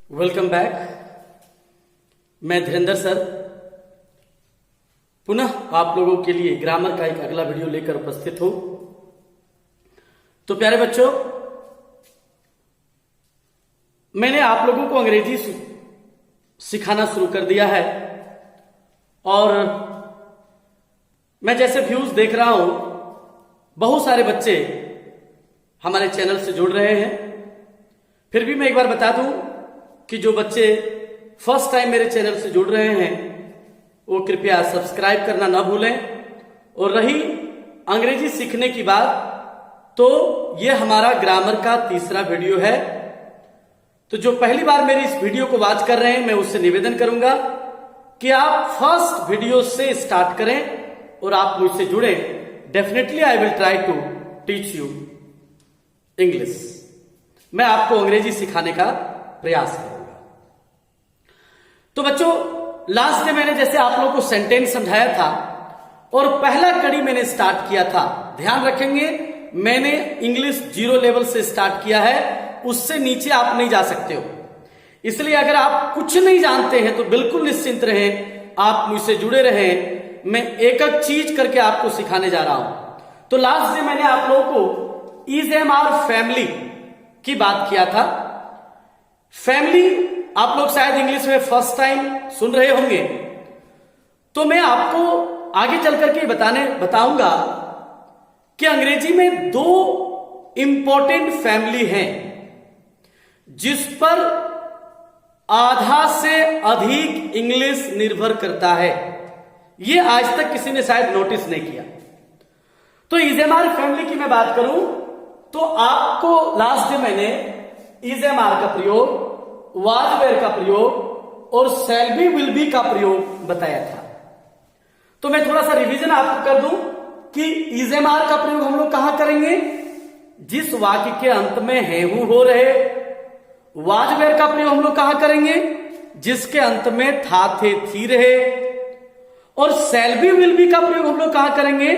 Welcome back. मैं Dhirendra sir पुनः आप लोगों के लिए ग्रामर का एक अगला वीडियो लेकर उपस्थित हूं। तो प्यारे बच्चों, मैंने आप लोगों को अंग्रेजी सिखाना शुरू कर दिया है और मैं जैसे व्यूज देख रहा हूं, बहुत सारे बच्चे हमारे चैनल से जुड़ रहे हैं। फिर भी मैं एक बार बता दूं कि जो बच्चे फर्स्ट टाइम मेरे चैनल से जुड़ रहे हैं वो कृपया सब्सक्राइब करना ना भूलें। और रही अंग्रेजी सीखने की बात, तो ये हमारा ग्रामर का तीसरा वीडियो है। तो जो पहली बार मेरी इस वीडियो को वॉच कर रहे हैं, मैं उससे निवेदन करूंगा कि आप फर्स्ट वीडियो से स्टार्ट करें और आप मुझसे जुड़े। Definitely I will try to teach you English. मैं आपको अंग्रेजी सिखाने का प्रयास करूंगा। तो बच्चों, लास्ट डे मैंने जैसे आप लोगों को सेंटेंस समझाया था और पहला कड़ी मैंने स्टार्ट किया था। ध्यान रखेंगे, मैंने इंग्लिश 0 लेवल से स्टार्ट किया है, उससे नीचे आप नहीं जा सकते हो। इसलिए अगर आप कुछ नहीं जानते हैं तो बिल्कुल निश्चिंत रहें, आप मुझसे जुड़े रहें। मैं एक एक चीज करके आपको सिखाने जा रहा हूं। तो लास्ट डे मैंने आप लोगों को इज एम आर फैमिली की बात किया था। फैमिली आप लोग शायद इंग्लिश में फर्स्ट टाइम सुन रहे होंगे, तो मैं आपको आगे चल करके बताऊंगा कि अंग्रेजी में 2 इंपॉर्टेंट फैमिली हैं जिस पर आधा से अधिक इंग्लिश निर्भर करता है। यह आज तक किसी ने शायद नोटिस नहीं किया। तो इज एम आर फैमिली की मैं बात करूं तो आपको लास्ट डे मैंने इज एम आर का प्रयोग, वाज वेयर का प्रयोग और शैल बी विल बी का प्रयोग बताया था। तो मैं थोड़ा सा रिवीजन आपको कर दूं कि इज एम आर का प्रयोग हम लोग कहां करेंगे? जिस वाक्य के अंत में है हूं हो रहे। वाज वेयर का प्रयोग हम लोग कहां करेंगे? जिसके अंत में था थे थी रहे। और शैल बी विल बी का प्रयोग हम लोग कहां करेंगे?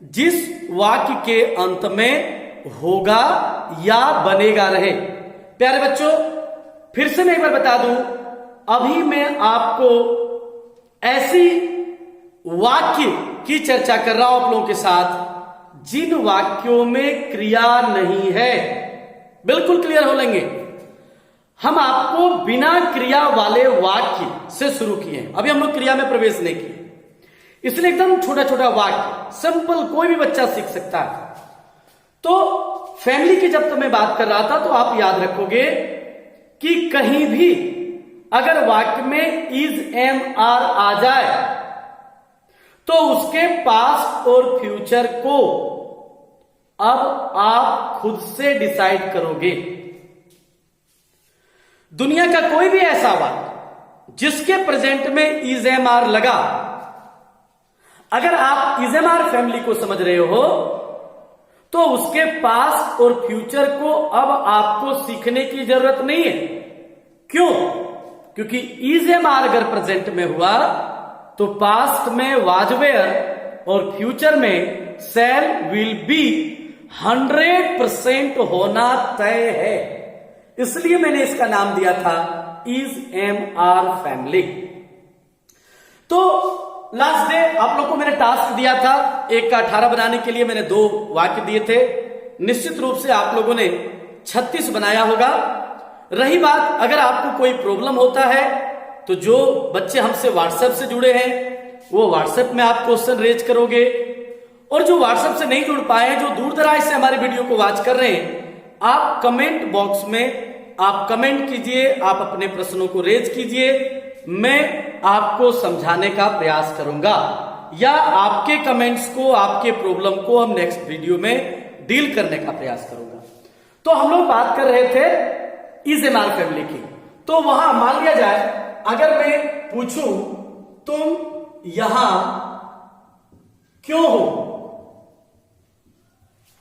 जिस वाक्य के अंत में होगा या बनेगा रहे। प्यारे बच्चों, फिर से मैं एक बार बता दूं, अभी मैं आपको ऐसी वाक्य की चर्चा कर रहा हूं आप लोगों के साथ जिन वाक्यों में क्रिया नहीं है। बिल्कुल क्लियर हो लेंगे। हम आपको बिना क्रिया वाले वाक्य से शुरू किए, अभी हम लोग क्रिया में प्रवेश नहीं किए। इसलिए एकदम छोटा छोटा वाक्य, सिंपल, कोई भी बच्चा सीख सकता है। तो फैमिली की जब मैं बात कर रहा था तो आप याद रखोगे कि कहीं भी अगर वाक्य में इज एम आर आ जाए तो उसके पास्ट और फ्यूचर को अब आप खुद से डिसाइड करोगे। दुनिया का कोई भी ऐसा वाक्य जिसके प्रेजेंट में इज एम आर लगा, अगर आप इज एम आर फैमिली को समझ रहे हो तो उसके पास्ट और फ्यूचर को अब आपको सीखने की जरूरत नहीं है। क्यों? क्योंकि इज एम आर अगर प्रेजेंट में हुआ तो पास्ट में वाज वेयर और फ्यूचर में शैल विल बी 100% होना तय है। इसलिए मैंने इसका नाम दिया था इज एम आर फैमिली। तो लास्ट डे आप लोग को मैंने टास्क दिया था, 1 का 18 बनाने के लिए मैंने 2 वाक्य दिए थे। निश्चित रूप से आप लोगों ने 36 बनाया होगा। रही बात, अगर आपको कोई प्रॉब्लम होता है तो जो बच्चे हमसे व्हाट्सएप से जुड़े हैं वो व्हाट्सएप में आप क्वेश्चन रेज करोगे, और जो व्हाट्सएप से नहीं जुड़ पाए हैं, जो दूर दराज से हमारे वीडियो को वॉच कर रहे हैं, आप कमेंट बॉक्स में आप कमेंट कीजिए, आप अपने प्रश्नों को रेज कीजिए। मैं आपको समझाने का प्रयास करूंगा या आपके कमेंट्स को, आपके प्रॉब्लम को हम नेक्स्ट वीडियो में डील करने का प्रयास करूंगा। तो हम लोग बात कर रहे थे इज एम आर फैमिली की। तो वहां मान लिया जाए, अगर मैं पूछूं तुम यहां क्यों हो?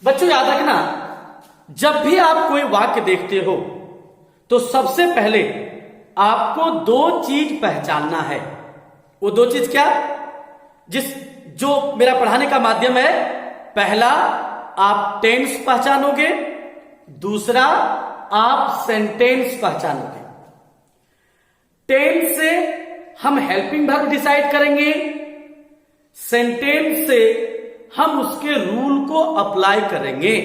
बच्चों याद रखना, जब भी आप कोई वाक्य देखते हो तो सबसे पहले आपको 2 चीज पहचानना है। वो 2 चीज क्या? जो मेरा पढ़ाने का माध्यम है, पहला आप टेंस पहचानोगे, दूसरा आप सेंटेंस पहचानोगे। टेंस से हम हेल्पिंग वर्ब डिसाइड करेंगे, सेंटेंस से हम उसके रूल को अप्लाई करेंगे।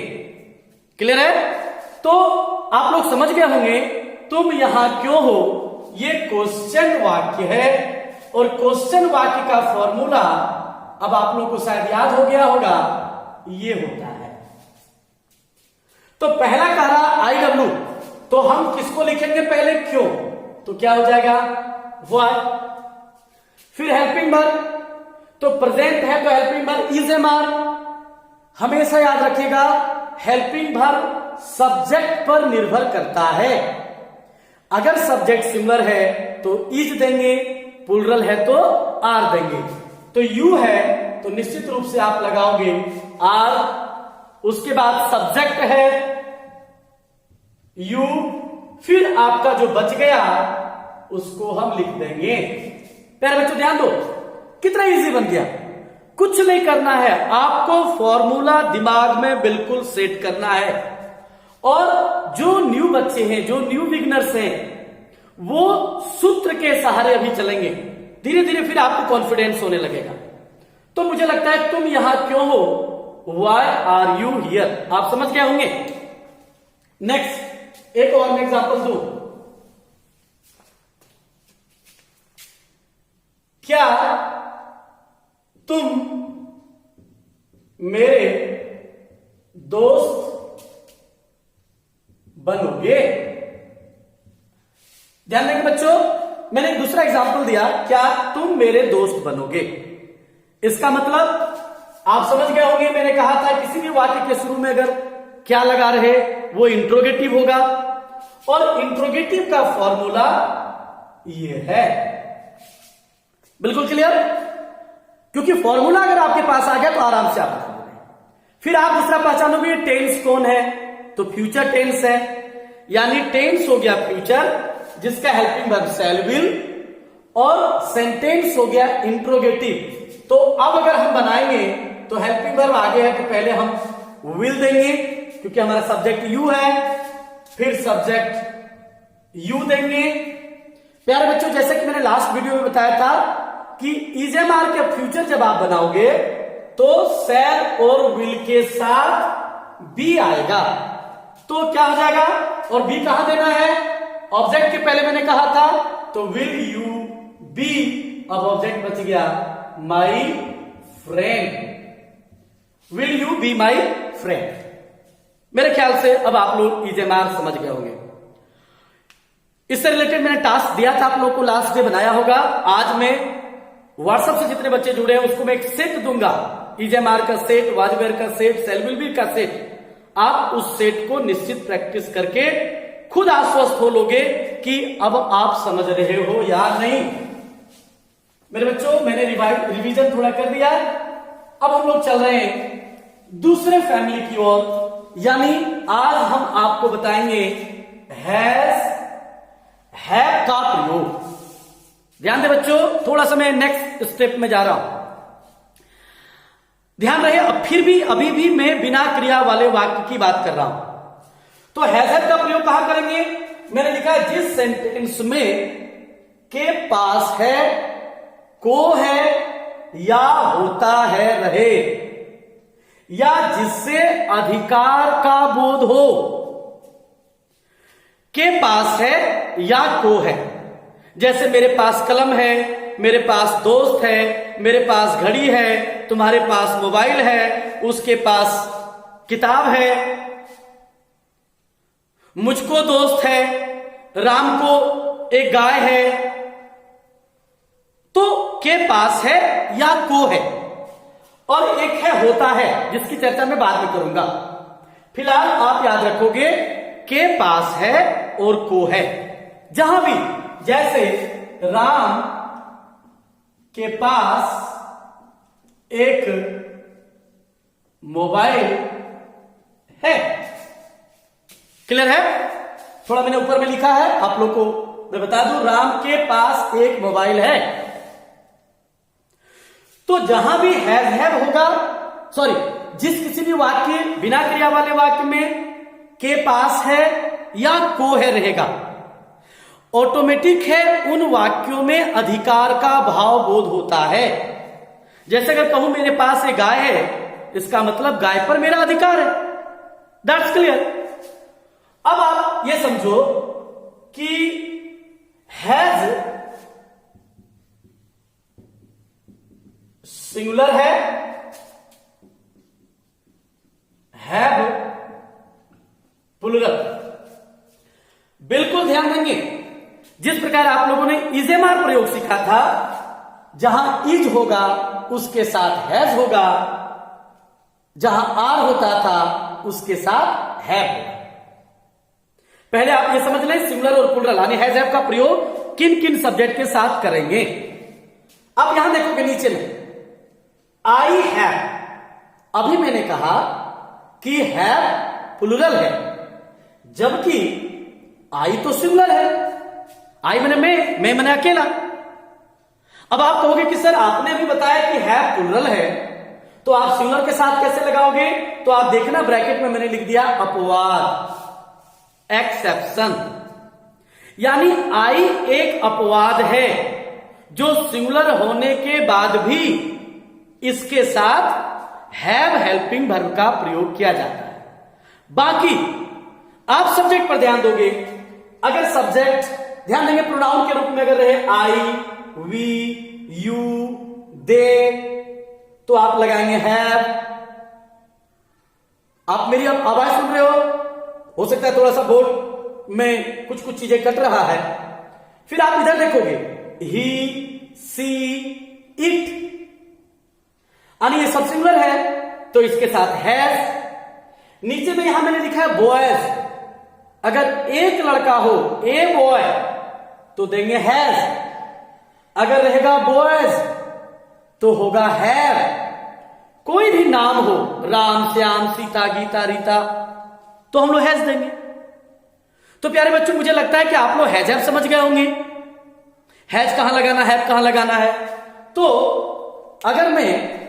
क्लियर है? तो आप लोग समझ गए होंगे तुम यहां क्यों हो, ये क्वेश्चन वाक्य है और क्वेश्चन वाक्य का फॉर्मूला अब आप लोग को शायद याद हो गया होगा, ये होता है। तो पहला कह रहा आई डब्ल्यू, तो हम किसको लिखेंगे पहले, क्यों, तो क्या हो जाएगा व्हाई। फिर हेल्पिंग वर्ब, तो प्रेजेंट है तो helping verb is am are. हमेशा याद रखिएगा हेल्पिंग वर्ब सब्जेक्ट पर निर्भर करता है। अगर सब्जेक्ट सिमिलर है तो इज देंगे, प्लूरल है तो आर देंगे। तो यू है तो निश्चित रूप से आप लगाओगे आर, उसके बाद सब्जेक्ट है यू, फिर आपका जो बच गया उसको हम लिख देंगे। प्यारे बच्चों ध्यान दो, कितना इजी बन गया। कुछ नहीं करना है, आपको फॉर्मूला दिमाग में बिल्कुल सेट करना है। और जो न्यू बच्चे हैं, जो न्यू बिगनर्स हैं, वो सूत्र के सहारे अभी चलेंगे, धीरे धीरे फिर आपको कॉन्फिडेंस होने लगेगा। तो मुझे लगता है तुम यहां क्यों हो, वाई आर यू हियर, आप समझ गए होंगे। नेक्स्ट एक और मैं एग्जांपल दूं, क्या तुम मेरे दोस्त बनोगे। ध्यान देंगे बच्चों, मैंने एक दूसरा एग्जांपल दिया, क्या तुम मेरे दोस्त बनोगे। इसका मतलब आप समझ गए होंगे, मैंने कहा था किसी भी वाक्य के शुरू में अगर क्या लगा रहे वो इंट्रोगेटिव होगा, और इंट्रोगेटिव का फॉर्मूला ये है। बिल्कुल क्लियर, क्योंकि फॉर्मूला अगर आपके पास आ गया तो आराम से आप लिखेंगे। फिर आप दूसरा पहचानोगे टेंस कौन है, तो फ्यूचर टेंस है, यानी टेंस हो गया फ्यूचर जिसका हेल्पिंग वर्ब शैल विल, और सेंटेंस हो गया इंट्रोगेटिव। तो अब अगर हम बनाएंगे तो हेल्पिंग वर्ब आगे है तो पहले हम विल देंगे क्योंकि हमारा सब्जेक्ट यू है, फिर सब्जेक्ट यू देंगे। प्यारे बच्चों, जैसे कि मैंने लास्ट वीडियो में बताया था कि इजेमार के फ्यूचर जब आप बनाओगे तो शैल और विल के साथ बी आएगा, तो क्या हो जाएगा, और बी कहां देना है, ऑब्जेक्ट के पहले मैंने कहा था, तो विल यू बी, अब ऑब्जेक्ट बच गया my friend, will you be my friend. मेरे ख्याल से अब आप लोग इजेमार समझ गए होंगे। इससे रिलेटेड मैंने टास्क दिया था आप लोगों को, लास्ट डे बनाया होगा। आज मैं व्हाट्सएप से जितने बच्चे जुड़े हैं उसको मैं एक सेट दूंगा, इजेमार का सेट, वाजवेयर का सेट, सेलविल का सेट। आप उस सेट को निश्चित प्रैक्टिस करके खुद आश्वस्त हो लोगे कि अब आप समझ रहे हो या नहीं। मेरे बच्चों, मैंने रिवीजन थोड़ा कर दिया, अब हम लोग चल रहे हैं दूसरे फैमिली की ओर, यानी आज हम आपको बताएंगे हैज, हैव का प्रयोग। ध्यान दे बच्चों, थोड़ा सा मैं नेक्स्ट स्टेप में जा रहा हूं, ध्यान रहे। अब फिर भी अभी भी मैं बिना क्रिया वाले वाक्य की बात कर रहा हूं। तो हैज का प्रयोग कहां करेंगे, मैंने लिखा है जिस सेंटेंस में के पास है, को है, या होता है रहे, या जिससे अधिकार का बोध हो। के पास है या को है, जैसे मेरे पास कलम है, मेरे पास दोस्त है, मेरे पास घड़ी है, तुम्हारे पास मोबाइल है, उसके पास किताब है, मुझको दोस्त है, राम को एक गाय है। तो के पास है या को है, और एक है होता है जिसकी चर्चा मैं बाद में करूंगा। फिलहाल आप याद रखोगे के पास है और को है। जहां भी, जैसे राम के पास एक मोबाइल है, क्लियर है। थोड़ा मैंने ऊपर में लिखा है, आप लोग को मैं बता दूं, राम के पास एक मोबाइल है। तो जहां भी हैव होगा, सॉरी, जिस किसी भी वाक्य बिना क्रिया वाले वाक्य में के पास है या को है रहेगा, ऑटोमेटिक है, उन वाक्यों में अधिकार का भाव बोध होता है। जैसे अगर कहूं मेरे पास एक गाय है, इसका मतलब गाय पर मेरा अधिकार है। That's clear. अब आप ये समझो कि हैज सिंगुलर है, हैव प्लुरल। बिल्कुल ध्यान देंगे, जिस प्रकार आप लोगों ने इजेमार प्रयोग सीखा था, जहां इज होगा उसके साथ हैज होगा, जहां आर होता था उसके साथ हैव होगा। पहले आप ये समझ लें सिंगुलर और प्लुरल यानी हैज हैव का प्रयोग किन किन सब्जेक्ट के साथ करेंगे। अब यहां देखोगे नीचे में आई हैव, अभी मैंने कहा कि हैव प्लुरल है, जबकि आई तो सिंगुलर है। आई मैंने मैं मैंने अकेला। अब आप कहोगे कि सर आपने भी बताया कि हैव प्लुरल है, तो आप सिंगुलर के साथ कैसे लगाओगे? तो आप देखना ब्रैकेट में मैंने लिख दिया अपवाद, एक्सेप्शन। यानी आई एक अपवाद है जो सिंगुलर होने के बाद भी इसके साथ हैव हेल्पिंग वर्ब का प्रयोग किया जाता है। बाकी आप सब्जेक्ट पर ध्यान दोगे, अगर सब्जेक्ट ध्यान देंगे प्रोनाउन के रूप में अगर रहे आई, वी, यू, दे, तो आप लगाएंगे हैव। आप मेरी अब आवाज सुन रहे हो सकता है थोड़ा सा बोर्ड में कुछ कुछ चीजें कट रहा है। फिर आप इधर देखोगे ही, सी, इट, यानी ये सब सिंगुलर है तो इसके साथ हैज। नीचे में यहां मैंने लिखा है बॉयज, अगर एक लड़का हो ए बॉय तो देंगे हैज, अगर रहेगा बॉयज तो होगा हैव। कोई भी नाम हो, राम, श्याम, सीता, गीता, रीता, तो हम लोग हैज देंगे। तो प्यारे बच्चों मुझे लगता है कि आप लोग हैज हैव समझ गए होंगे, हैज कहां लगाना है, कहां लगाना है। तो अगर मैं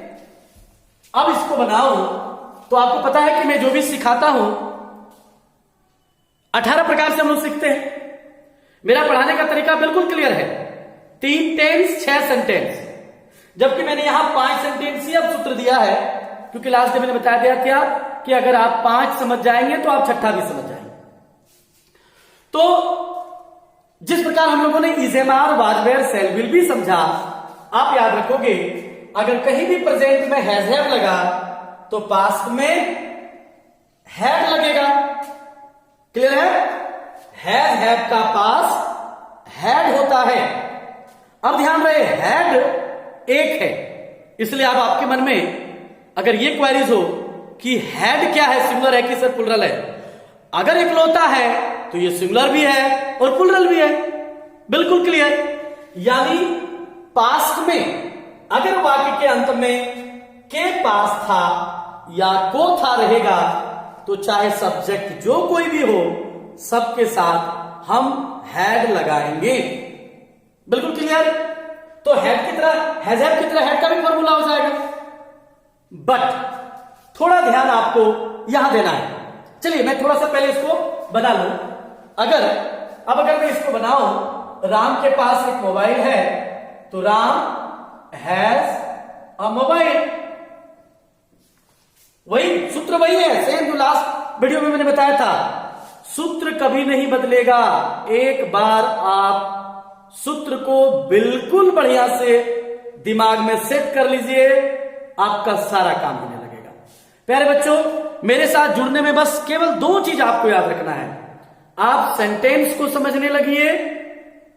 अब इसको बनाऊं तो आपको पता है कि मैं जो भी सिखाता हूं 18 प्रकार से हम लोग सीखते हैं। मेरा पढ़ाने का तरीका बिल्कुल क्लियर है, 3 टेंस 6 सेंटेंस, जबकि मैंने यहां 5 सेंटेंस ही अब सूत्र दिया है, क्योंकि लास्ट डे मैंने बता दिया क्या कि अगर आप 5 समझ जाएंगे तो आप छठा भी समझ जाएंगे। तो जिस प्रकार हम लोगों ने इजेमार, वाजवेयर, सेल विल भी समझा, आप याद रखोगे अगर कहीं भी प्रेजेंट में हैज हैव लगा तो पास्ट में हैड लगेगा। क्लियर है? हैज हैव का पास हैड होता है। अब ध्यान रहे हैड एक है, इसलिए अब आपके मन में अगर ये क्वेरीज हो कि हैड क्या है, सिंगुलर है कि सर प्लुरल है, अगर इकलौता है तो ये सिंगुलर भी है और प्लुरल भी है। बिल्कुल क्लियर। यानी पास्ट में अगर वाक्य के अंत में के पास था या को था रहेगा तो चाहे सब्जेक्ट जो कोई भी हो सबके साथ हम हैड लगाएंगे। बिल्कुल क्लियर। तो हैड की तरह हैज हैव की तरह हैड का भी फॉर्मूला हो जाएगा, बट थोड़ा ध्यान आपको यहां देना है। चलिए मैं थोड़ा सा पहले इसको बना लूं। अगर मैं इसको बनाऊं, राम के पास एक मोबाइल है तो राम हैज अ मोबाइल। वही सूत्र वही है, सेम जो लास्ट वीडियो में मैंने बताया था। सूत्र कभी नहीं बदलेगा, एक बार आप सूत्र को बिल्कुल बढ़िया से दिमाग में सेट कर लीजिए, आपका सारा काम होने लगेगा। प्यारे बच्चों मेरे साथ जुड़ने में बस केवल 2 चीज आपको याद रखना है। आप सेंटेंस को समझने लगिए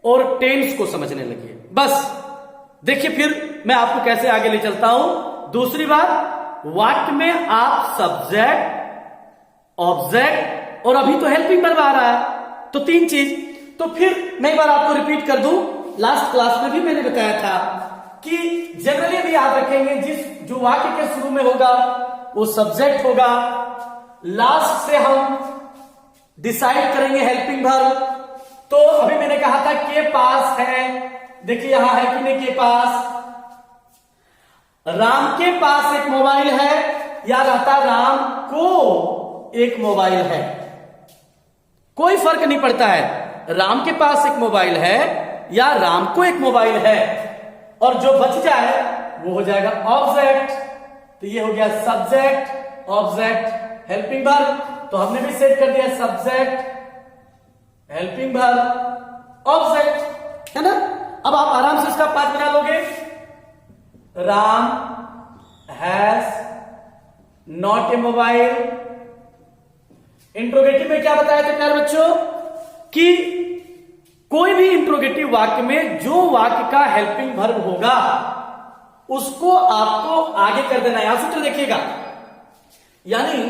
और टेंस को समझने लगिए, बस। देखिए फिर मैं आपको कैसे आगे ले चलता हूं। दूसरी बात, वाक्य में आप सब्जेक्ट, ऑब्जेक्ट और अभी तो हेल्पिंग वर्ब आ रहा है, तो 3 चीज। तो फिर मैं एक बार आपको रिपीट कर दूं, लास्ट क्लास में भी मैंने बताया था कि जनरली भी याद रखेंगे जो वाक्य के शुरू में होगा वो सब्जेक्ट होगा, लास्ट से हम डिसाइड करेंगे हेल्पिंग वर्ब। तो अभी मैंने कहा था के पास है, देखिए यहां है कि नहीं के पास। राम के पास एक मोबाइल है या रहता राम को एक मोबाइल है, कोई फर्क नहीं पड़ता है। राम के पास एक मोबाइल है या राम को एक मोबाइल है, और जो बच जाए वो हो जाएगा ऑब्जेक्ट। तो ये हो गया सब्जेक्ट ऑब्जेक्ट हेल्पिंग वर्ब। तो हमने भी सेट कर दिया सब्जेक्ट हेल्पिंग वर्ब ऑब्जेक्ट, है ना। अब आप आराम से इसका पार्ट बना लोगे। Ram has not a mobile. Interrogative में क्या बताया था प्यारे बच्चों कि कोई भी इंट्रोगेटिव वाक्य में जो वाक्य का हेल्पिंग वर्ब होगा उसको आपको आगे कर देना है। यहां सूत्र देखिएगा, यानी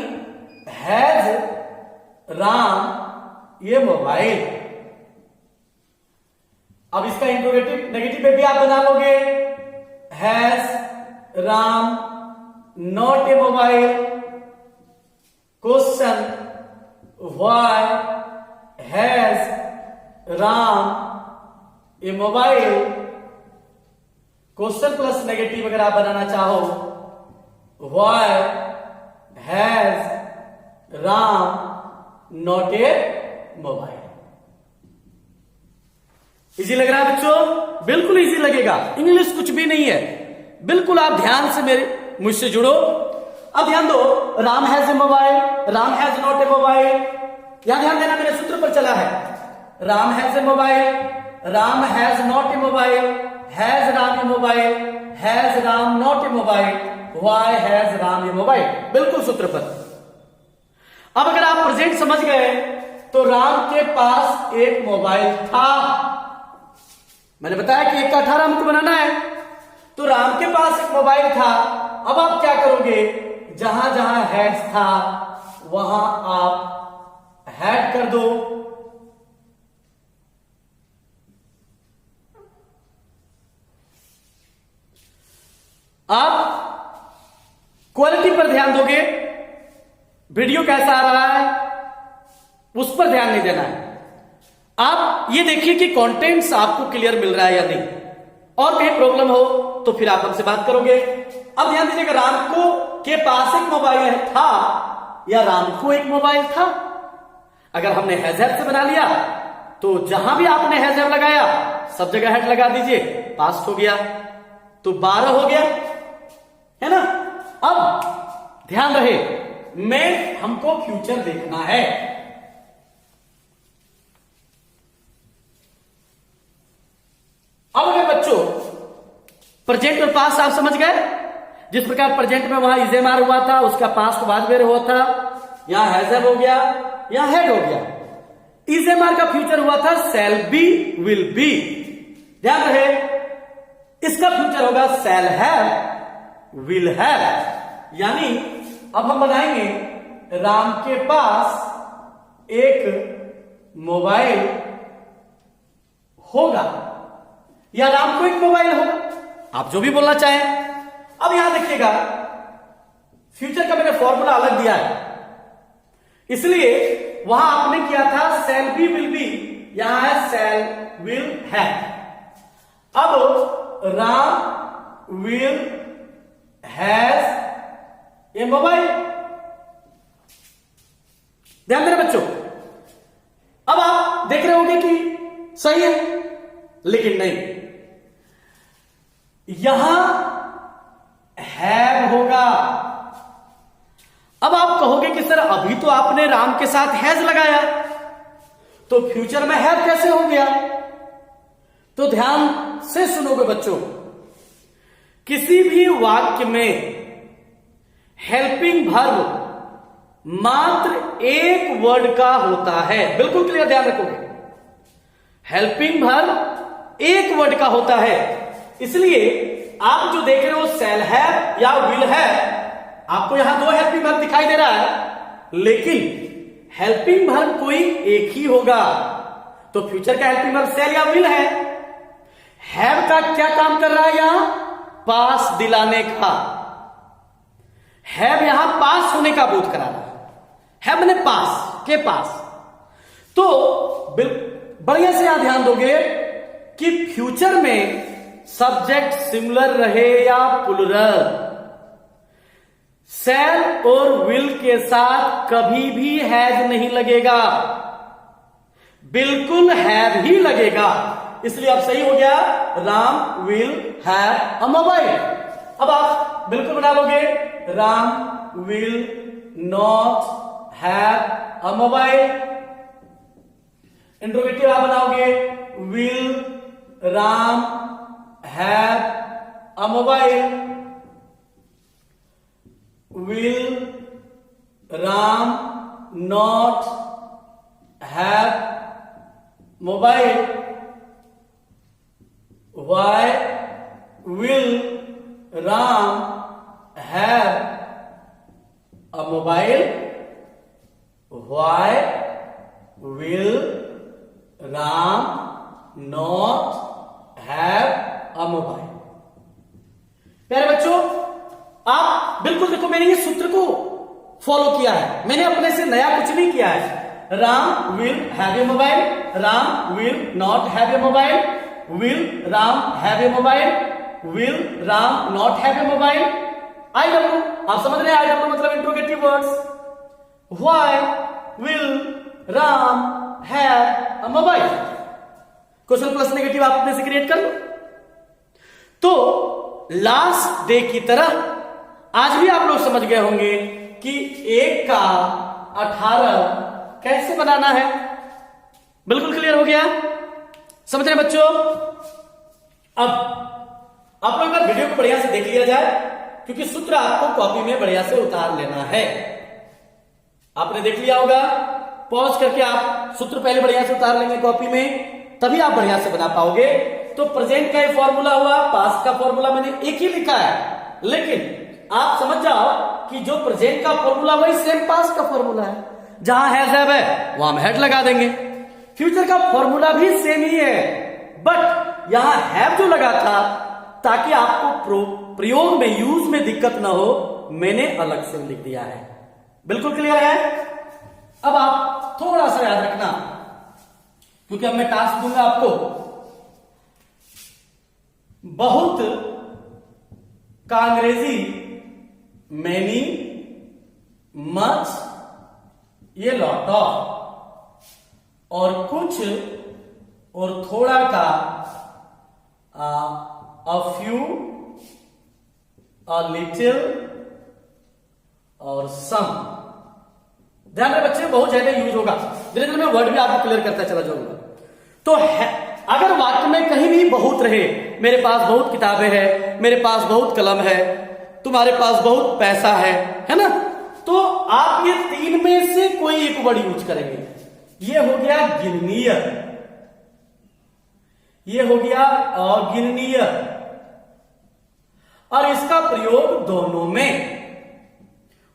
हैज राम ये मोबाइल। अब इसका इंट्रोगेटिव नेगेटिव में भी आप बना लोगे, has Ram not a mobile. Question why has Ram A mobile. Question plus negative अगर आप बनाना चाहो, why has Ram not a mobile. Easy लग रहा है बच्चों? बिल्कुल इजी लगेगा, इंग्लिश कुछ भी नहीं है। बिल्कुल आप ध्यान से मुझसे जुड़ो। अब ध्यान दो, Ram has a mobile, Ram has not a mobile. यहां ध्यान देना, मेरे सूत्र पर चला है। Ram has a mobile, Ram has not a mobile, has Ram A mobile, has Ram not a mobile, why has Ram A mobile. बिल्कुल सूत्र पर। अब अगर आप प्रेजेंट समझ गए तो राम के पास एक मोबाइल था। मैंने बताया कि 1 का 18 हमको बनाना है, तो राम के पास एक मोबाइल था। अब आप क्या करोगे, जहां जहां हैज था वहां आप हैड कर दो। आप क्वालिटी पर ध्यान दोगे, वीडियो कैसा आ रहा है उस पर ध्यान नहीं देना है। आप ये देखिए कि कंटेंट्स आपको क्लियर मिल रहा है या नहीं, और कहीं प्रॉब्लम हो तो फिर आप हमसे बात करोगे। अब ध्यान दीजिएगा, राम को के पास एक मोबाइल था या राम को एक मोबाइल था। अगर हमने हैजर से बना लिया तो जहां भी आपने हैजर लगाया सब जगह हेड लगा दीजिए, पास्ट हो गया, तो 12 हो गया, है ना। अब ध्यान रहे, मैं हमको फ्यूचर देखना है। अब अगर बच्चों प्रेजेंट और पास्ट आप समझ गए, जिस प्रकार प्रेजेंट में वहां इजेमार हुआ था उसका पास्ट बाद में हुआ था, यहां हैजर हो गया, यहां हेड हो गया। इजेमार का फ्यूचर हुआ था शैल बी विल बी। ध्यान रहे, इसका फ्यूचर होगा शैल हैव विल हैव। यानी अब हम बनाएंगे राम के पास एक मोबाइल होगा या राम को एक मोबाइल होगा, आप जो भी बोलना चाहें। अब यहां देखिएगा, फ्यूचर का मैंने फॉर्मूला अलग दिया है, इसलिए वहां आपने किया था शैल बी विल बी, यहां है शैल विल हैव। अब Ram will has a mobile. ध्यान देना बच्चों। अब आप देख रहे होंगे कि सही है, लेकिन नहीं, यहां हैव होगा। अब आप कहोगे कि सर अभी तो आपने राम के साथ हैज लगाया, तो फ्यूचर में हैव कैसे हो गया? तो ध्यान से सुनोगे बच्चों, किसी भी वाक्य में हेल्पिंग वर्ब मात्र एक वर्ड का होता है। बिल्कुल क्लियर ध्यान रखोगे, हेल्पिंग वर्ब एक वर्ड का होता है। इसलिए आप जो देख रहे हो शैल हैव या विल हैव, आपको यहां 2 हेल्पिंग वर्ब दिखाई दे रहा है, लेकिन हेल्पिंग वर्ब कोई एक ही होगा। तो फ्यूचर का हेल्पिंग वर्ब शैल या विल है। हैव का क्या काम कर रहा है यहां? पास दिलाने का। हैव यहां पास होने का बोध करा रहा है। हैव मैंने पास के पास। तो बढ़िया से यहां ध्यान दोगे कि फ्यूचर में सब्जेक्ट सिमिलर रहे या प्लुरल, शैल और विल के साथ कभी भी हैज नहीं लगेगा। बिल्कुल हैव ही लगेगा, इसलिए अब सही हो गया, Ram will have a mobile. अब आप बिल्कुल बना लोगे, Ram will not have a mobile. Interrogative आप बनाओगे, will Ram have a mobile, will Ram not have mobile, why will Ram have a mobile, why will Ram not have a mobile. प्यारे बच्चों, आप बिल्कुल देखो, मैंने ये सूत्र को फॉलो किया है, मैंने अपने से नया कुछ नहीं किया है। Ram will have a mobile, Ram will not have a mobile, will Ram have a mobile, will Ram not have a mobile. I W, आप समझ रहे हैं, आई डब्ल्यू मतलब interrogative words. Why will Ram have a mobile. Question plus negative आप अपने से create कर लो। तो लास्ट डे की तरह आज भी आप लोग समझ गए होंगे कि 1 का 18 कैसे बनाना है। बिल्कुल क्लियर हो गया, समझ रहे हैं बच्चों। अब आप लोग वीडियो को बढ़िया से देख लिया जाए, क्योंकि सूत्र आपको कॉपी में बढ़िया से उतार लेना है। आपने देख लिया होगा, पॉज करके आप सूत्र पहले बढ़िया से उतार लेंगे कॉपी में, तभी आप बढ़िया से बना पाओगे। तो प्रेजेंट का फॉर्मूला हुआ, पास्ट का फॉर्मूला मैंने एक ही लिखा है, लेकिन आप समझ जाओ कि जो प्रेजेंट का फॉर्मूला वही सेम पास्ट का फॉर्मूला है। जहां हैज हैव है वहां हम हैड लगा देंगे। फ्यूचर का फॉर्मूला भी सेम ही है, बट यहां हैव जो लगा था ताकि आपको प्रयोग में, यूज में दिक्कत ना हो, मैंने अलग से लिख दिया है। बिल्कुल क्लियर है। अब आप थोड़ा सा याद रखना, क्योंकि अब मैं टास्क दूंगा आपको। बहुत का अंग्रेजी मैनी, मच, ये लॉट ऑफ, और कुछ और थोड़ा का अ फ्यू, अ लिटिल और सम। ध्यान रहे बच्चे, बहुत ज्यादा यूज होगा। धीरे धीरे मैं वर्ड भी आपको क्लियर करता चला जाऊंगा। तो अगर वाक्य में कहीं भी बहुत रहे, मेरे पास बहुत किताबें हैं, मेरे पास बहुत कलम है, तुम्हारे पास बहुत पैसा है ना, तो आप ये 3 में से कोई एक वर्ड यूज करेंगे। ये हो गया गिननीय, ये हो गया अगिननीय, और इसका प्रयोग दोनों में।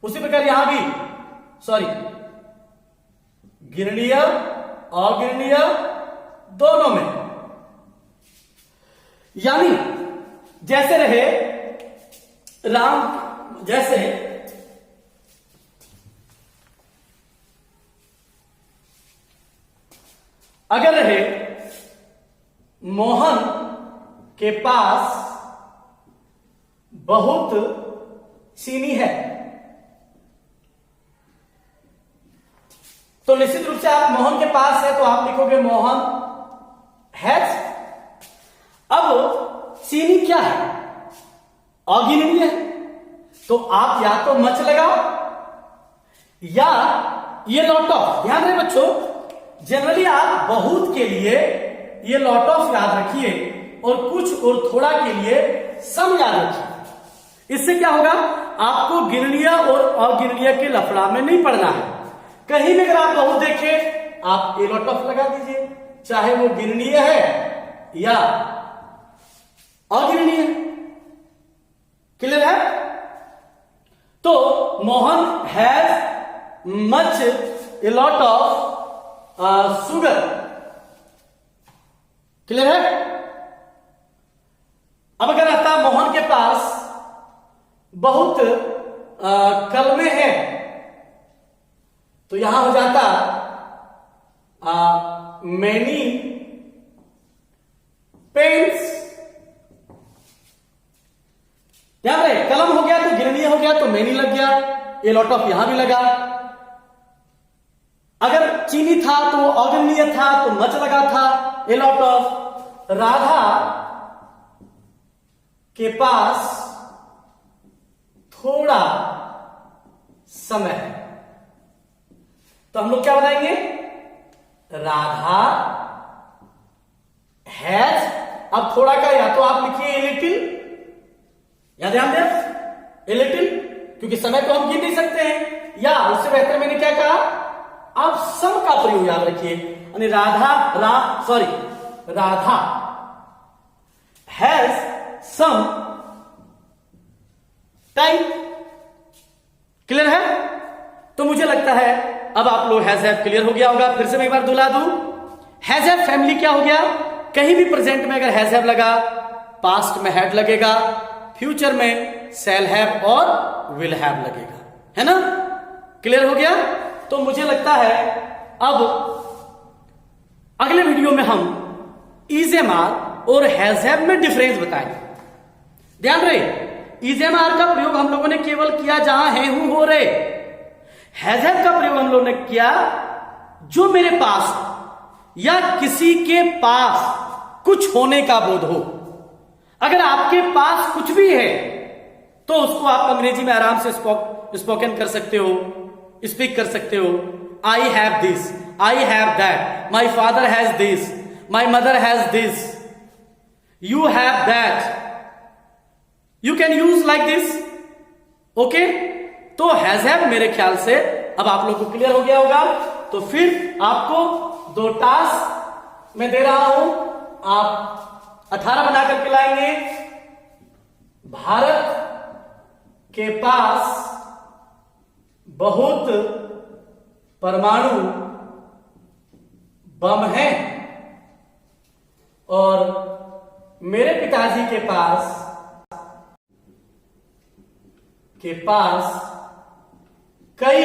उसी प्रकार यहां भी, सॉरी, गिननीय अगिननीय दोनों में। यानी जैसे रहे राम, जैसे अगर रहे मोहन के पास बहुत चीनी है, तो निश्चित रूप से आप मोहन के पास है तो आप लिखोगे मोहन हैज। अब चीनी क्या है, अगिननीय है, तो आप या तो मच लगाओ या ये लॉट ऑफ। ध्यान रहे बच्चों, जनरली आप बहुत के लिए ये लॉट ऑफ याद रखिए और कुछ और थोड़ा के लिए सम याद रखिए। इससे क्या होगा, आपको गिननीय और अगिननीय के लफड़ा में नहीं पड़ना है। कहीं भी अगर आप बहुत देखें, आप ए लॉट ऑफ लगा दीजिए, चाहे वो गिननीय है या अगिननीय। क्लियर है। तो Mohan has much a lot of sugar. Clear है। अब अगर आता मोहन के पास बहुत कलमें हैं, तो यहां हो जाता मैनी पेन्स। ध्यान रहे, कलम हो गया तो गिननीय हो गया तो मैनी लग गया, ये लॉट ऑफ यहां भी लगा। अगर चीनी था तो ऑर्गनीय था तो मच लगा था, ए लॉट ऑफ। राधा के पास थोड़ा समय है, तो हम लोग क्या बताएंगे? राधा हैज, अब थोड़ा का या तो आप लिखिए ए लिटिल, या ध्यान दें ए लिटिल, क्योंकि समय को हम गिन नहीं सकते हैं, या उससे बेहतर मैंने क्या कहा, आप सम का प्रयोग याद रखिए, यानी Radha has some time. Clear है? तो मुझे लगता है अब आप लोग हैज हैव क्लियर हो गया होगा। फिर से मैं एक बार दोहरा दूं, हैज हैव फैमिली क्या हो गया? कहीं भी प्रेजेंट में अगर हैज हैव लगा, पास्ट में हैड लगेगा, फ्यूचर में शैल हैव और विल हैव लगेगा, है ना? क्लियर हो गया? तो मुझे लगता है अब अगले वीडियो में हम इज एम आर और हैज हैव में डिफरेंस बताएंगे। ध्यान रहे, इज एम आर का प्रयोग हम लोगों ने केवल किया जहां है, हूं, हो, रे। हैज हैव का प्रयोग हम लोगों ने किया जो मेरे पास या किसी के पास कुछ होने का बोध हो। अगर आपके पास कुछ भी है तो उसको आप अंग्रेजी में आराम से स्पोकन कर सकते हो, स्पीक कर सकते हो। I have this, I have that, my father has this, my mother has this, you have that, you can use like this. Okay, तो हैज हैव मेरे ख्याल से अब आप लोग को क्लियर हो गया होगा। तो फिर आपको 2 टास्क मैं दे रहा हूं, आप 18 बना करके लाएंगे। भारत के पास बहुत परमाणु बम है और मेरे पिताजी के पास कई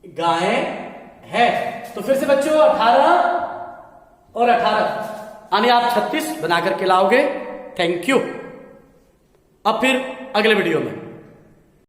गायें हैं। तो फिर से बच्चों 18 और 18 यानी आप 36 बना करके लाओगे। Thank you. अब फिर अगले वीडियो में